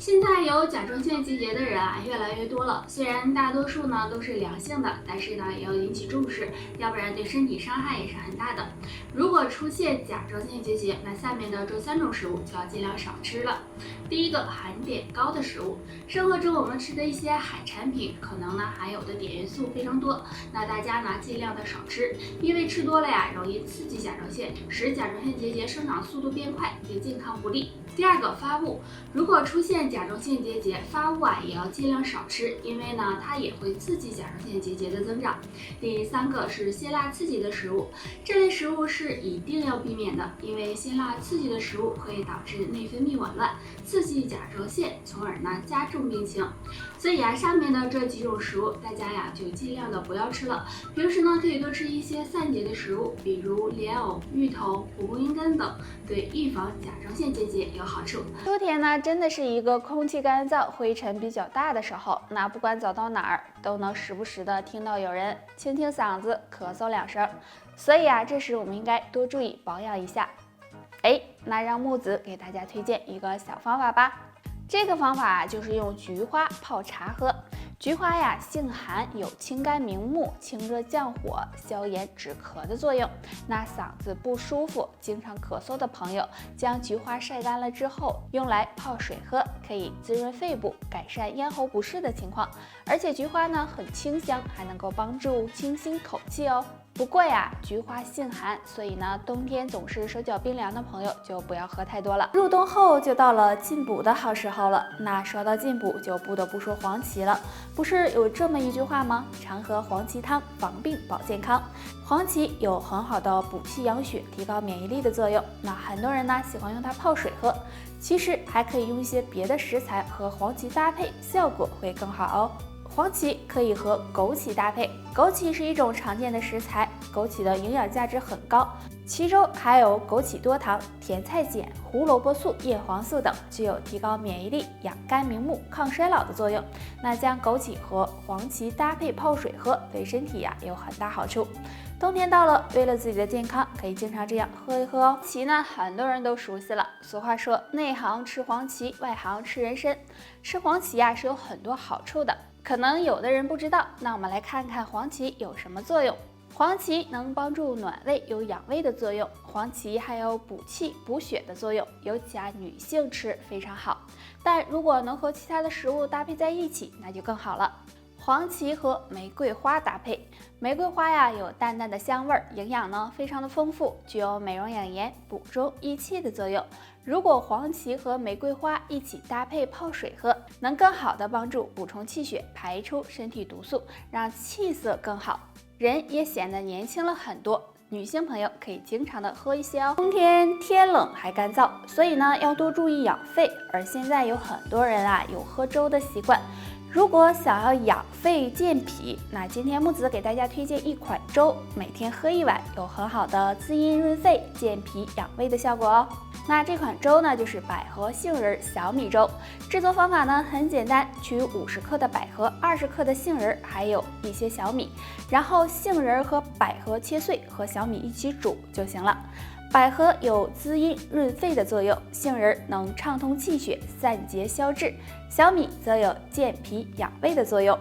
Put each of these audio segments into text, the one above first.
现在有甲状腺结节的人越来越多了，虽然大多数呢都是良性的，但是呢也要引起重视，要不然对身体伤害也是很大的。如果出现甲状腺结节，那下面的这3种食物就要尽量少吃了。第一个，含碘高的食物，生活中我们吃的一些海产品，可能呢含有的碘元素非常多，那大家呢尽量的少吃，因为吃多了容易刺激甲状腺，使甲状腺结节生长速度变快，对健康不利。第二个，发物，如果出现甲状腺结节，发物也要尽量少吃，因为呢它也会刺激甲状腺结节的增长。第3个是辛辣刺激的食物，这类食物是一定要避免的，因为辛辣刺激的食物会导致内分泌紊乱，刺激甲状腺，从而呢加重病情。所以上面的这几种食物大家就尽量的不要吃了。平时呢可以多吃一些散结的食物，比如莲藕、芋头、蒲公英根等，对预防甲状腺结节有好处。秋天呢真的是一个空气干燥、灰尘比较大的时候，那不管走到哪儿都能时不时的听到有人清清嗓子、咳嗽2声，所以这时我们应该多注意保养一下。那让木子给大家推荐一个小方法吧。这个方法就是用菊花泡茶喝。菊花性寒，有清肝明目、清热降火、消炎止咳的作用。那嗓子不舒服、经常咳嗽的朋友，将菊花晒干了之后，用来泡水喝，可以滋润肺部，改善咽喉不适的情况。而且菊花呢很清香，还能够帮助清新口气哦。不过菊花性寒，所以呢冬天总是手脚冰凉的朋友就不要喝太多了。入冬后就到了进补的好时候了。那说到进补，就不得不说黄芪了。不是有这么一句话吗？常喝黄芪汤，防病保健康。黄芪有很好的补气养血、提高免疫力的作用。那很多人呢喜欢用它泡水喝，其实还可以用一些别的食材和黄芪搭配，效果会更好哦。黄芪可以和枸杞搭配，枸杞是一种常见的食材，枸杞的营养价值很高，其中含有枸杞多糖、甜菜碱、胡萝卜素、叶黄素等，具有提高免疫力、养肝明目、抗衰老的作用。那将枸杞和黄芪搭配泡水喝，对身体有很大好处。冬天到了，为了自己的健康，可以经常这样喝一喝哦。芪呢，很多人都熟悉了。俗话说，内行吃黄芪，外行吃人参。吃黄芪是有很多好处的。可能有的人不知道，那我们来看看黄芪有什么作用。黄芪能帮助暖胃，有养胃的作用。黄芪还有补气补血的作用，尤其女性吃非常好。但如果能和其他的食物搭配在一起，那就更好了。黄芪和玫瑰花搭配，玫瑰花有淡淡的香味儿，营养呢非常的丰富，具有美容养颜、补中益气的作用。如果黄芪和玫瑰花一起搭配泡水喝，能更好的帮助补充气血，排出身体毒素，让气色更好，人也显得年轻了很多。女性朋友可以经常的喝一些哦。冬天天冷还干燥，所以呢要多注意养肺。而现在有很多人有喝粥的习惯。如果想要养肺健脾，那今天木子给大家推荐一款粥，每天喝1碗，有很好的滋阴润肺、健脾养胃的效果哦。那这款粥呢，就是百合杏仁小米粥。制作方法呢很简单，取50克的百合、20克的杏仁，还有一些小米，然后杏仁和百合切碎，和小米一起煮就行了。百合有滋阴润肺的作用，杏仁能畅通气血、散结消滞，小米则有健脾养胃的作用。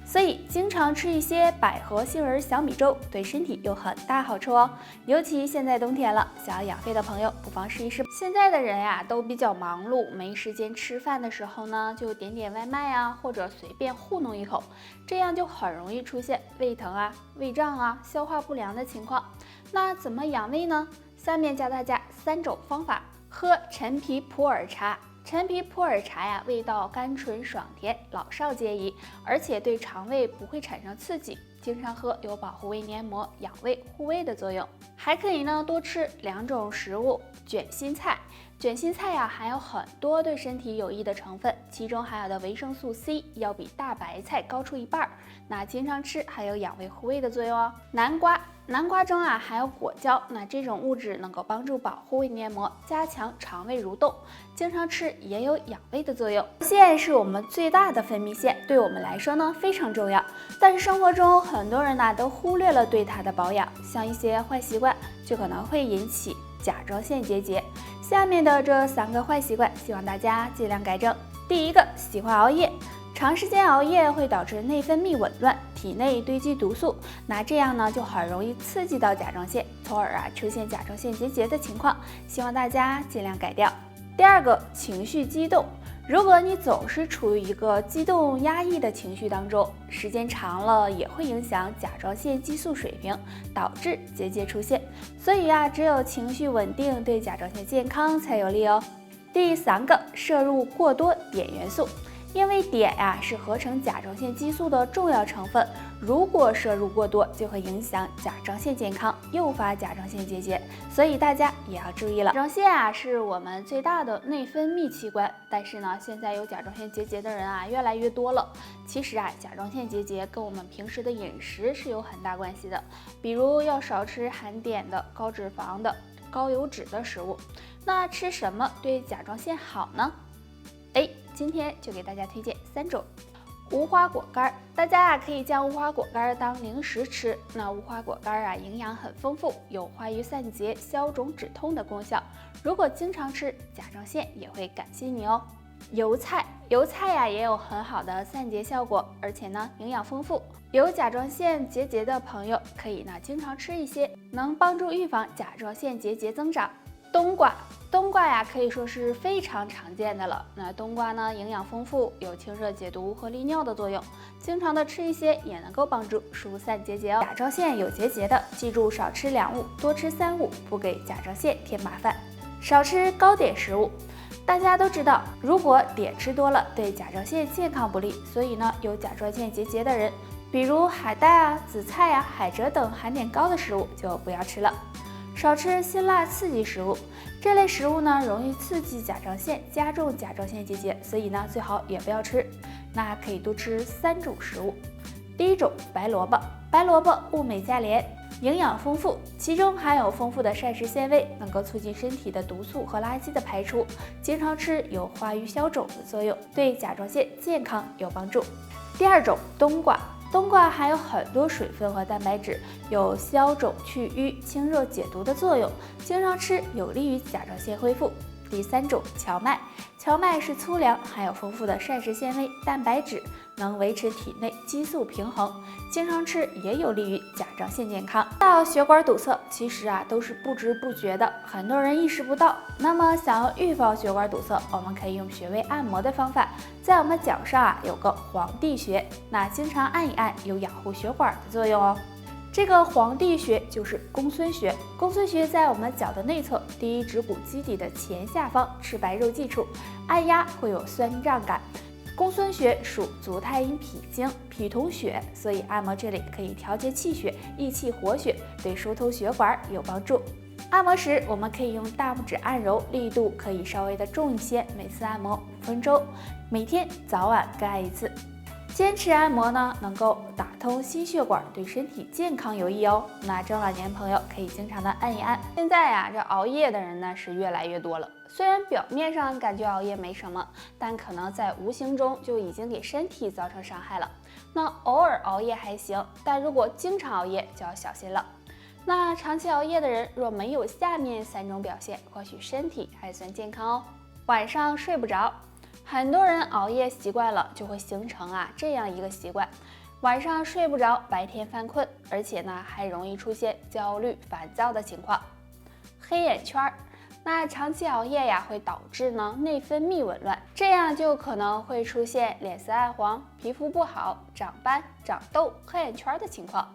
所以经常吃一些百合杏仁小米粥，对身体有很大好处哦。尤其现在冬天了，想要养肺的朋友不妨试一试。现在的人都比较忙碌，没时间吃饭的时候呢，就点点外卖或者随便糊弄一口，这样就很容易出现胃疼胃胀消化不良的情况。那怎么养胃呢？下面教大家3种方法。喝陈皮普洱茶。陈皮普洱茶味道甘醇爽甜，老少皆宜，而且对肠胃不会产生刺激，经常喝有保护胃黏膜、养胃护胃的作用。还可以呢多吃2种食物，卷心菜。卷心菜含有很多对身体有益的成分，其中含有的维生素 C 要比大白菜高出1半，那经常吃还有养胃护胃的作用哦。南瓜中含有果胶，那这种物质能够帮助保护胃黏膜，加强肠胃蠕动，经常吃也有养胃的作用。腺是我们最大的分泌腺，对我们来说呢非常重要，但是生活中很多人都忽略了对它的保养，像一些坏习惯就可能会引起甲状腺结节。下面的这3个坏习惯，希望大家尽量改正。第一个，喜欢熬夜。长时间熬夜会导致内分泌紊乱，体内堆积毒素，那这样呢就很容易刺激到甲状腺，从而出现甲状腺结节的情况，希望大家尽量改掉。第二个，情绪激动。如果你总是处于一个激动压抑的情绪当中，时间长了也会影响甲状腺激素水平，导致结节出现。所以只有情绪稳定对甲状腺健康才有利哦。第三个，摄入过多碘元素。因为碘是合成甲状腺激素的重要成分，如果摄入过多，就会影响甲状腺健康，诱发甲状腺结节，所以大家也要注意了。甲状腺是我们最大的内分泌器官，但是呢，现在有甲状腺结节的人越来越多了。其实甲状腺结节跟我们平时的饮食是有很大关系的，比如要少吃含碘的、高脂肪的、高油脂的食物。那吃什么对甲状腺好呢？今天就给大家推荐3种。无花果干，大家可以将无花果干当零食吃。那无花果干营养很丰富，有化瘀散结、消肿止痛的功效。如果经常吃，甲状腺也会感谢你哦。油菜也有很好的散结效果，而且呢营养丰富。有甲状腺结节的朋友可以经常吃一些，能帮助预防甲状腺结节增长。冬瓜可以说是非常常见的了。那冬瓜呢，营养丰富，有清热解毒和利尿的作用，经常的吃一些也能够帮助疏散结节哦。甲状腺有结节的，记住少吃2物，多吃3物，不给甲状腺添麻烦。少吃高碘食物。大家都知道，如果碘吃多了，对甲状腺健康不利，所以呢，有甲状腺结节的人，比如海带紫菜海蜇等含碘高的食物就不要吃了。少吃辛辣刺激食物，这类食物呢容易刺激甲状腺，加重甲状腺结节，所以呢最好也不要吃。那可以多吃3种食物。第一种，白萝卜。白萝卜物美价廉，营养丰富，其中含有丰富的膳食纤维，能够促进身体的毒素和垃圾的排出。经常吃有化瘀消肿的作用，对甲状腺健康有帮助。第二种，冬瓜。冬瓜含有很多水分和蛋白质，有消肿去瘀、清热解毒的作用，经常吃有利于甲状腺恢复。第3种，荞麦。荞麦是粗粮，含有丰富的膳食纤维、蛋白质，能维持体内激素平衡，经常吃也有利于甲状腺健康。到血管堵塞，其实都是不知不觉的，很多人意识不到。那么想要预防血管堵塞，我们可以用穴位按摩的方法，在我们脚上有个皇帝穴，那经常按一按，有养护血管的作用哦。这个皇帝穴就是公孙穴，公孙穴在我们脚的内侧，第一指骨基底的前下方赤白肉际处，按压会有酸胀感。公孙穴属足太阴脾经，脾同血，所以按摩这里可以调节气血，益气活血，对疏通血管有帮助。按摩时我们可以用大拇指按揉，力度可以稍微的重一些，每次按摩5分钟，每天早晚各按1次。坚持按摩呢，能够打通心血管，对身体健康有益哦。那中老年朋友可以经常的按一按。现在这熬夜的人呢是越来越多了。虽然表面上感觉熬夜没什么，但可能在无形中就已经给身体造成伤害了。那偶尔熬夜还行，但如果经常熬夜就要小心了。那长期熬夜的人若没有下面3种表现，或许身体还算健康哦。晚上睡不着。很多人熬夜习惯了，就会形成这样一个习惯，晚上睡不着，白天犯困，而且呢还容易出现焦虑、烦躁的情况。黑眼圈，那长期熬夜会导致内分泌紊乱，这样就可能会出现脸色暗黄、皮肤不好、长斑、长痘、黑眼圈的情况。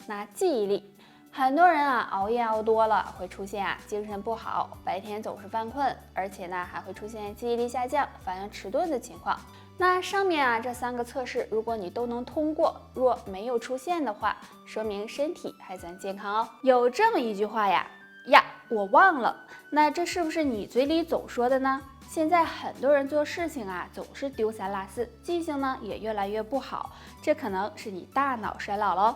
那记忆力。很多人熬夜熬多了，会出现精神不好，白天总是犯困，而且呢还会出现记忆力下降、反应迟钝的情况。那上面这3个测试，如果你都能通过，若没有出现的话，说明身体还算健康哦。有这么一句话呀，我忘了，那这是不是你嘴里总说的呢？现在很多人做事情总是丢3落4，记性呢也越来越不好，这可能是你大脑衰老喽。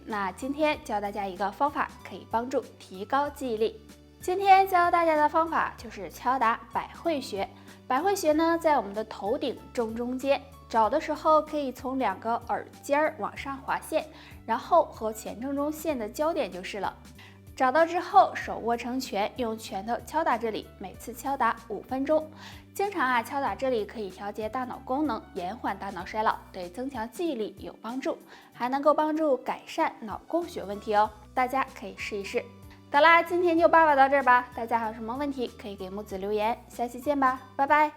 那今天教大家一个方法，可以帮助提高记忆力。今天教大家的方法就是敲打百会穴。百会穴呢，在我们的头顶正中间，找的时候可以从2个耳尖往上划线，然后和前正中线的交点就是了。找到之后，手握成拳，用拳头敲打这里，每次敲打5分钟。经常敲打这里可以调节大脑功能，延缓大脑衰老，对增强记忆力有帮助，还能够帮助改善脑供血问题哦。大家可以试一试。好啦，今天就叭叭到这儿吧。大家还有什么问题可以给木子留言，下期见吧，拜拜。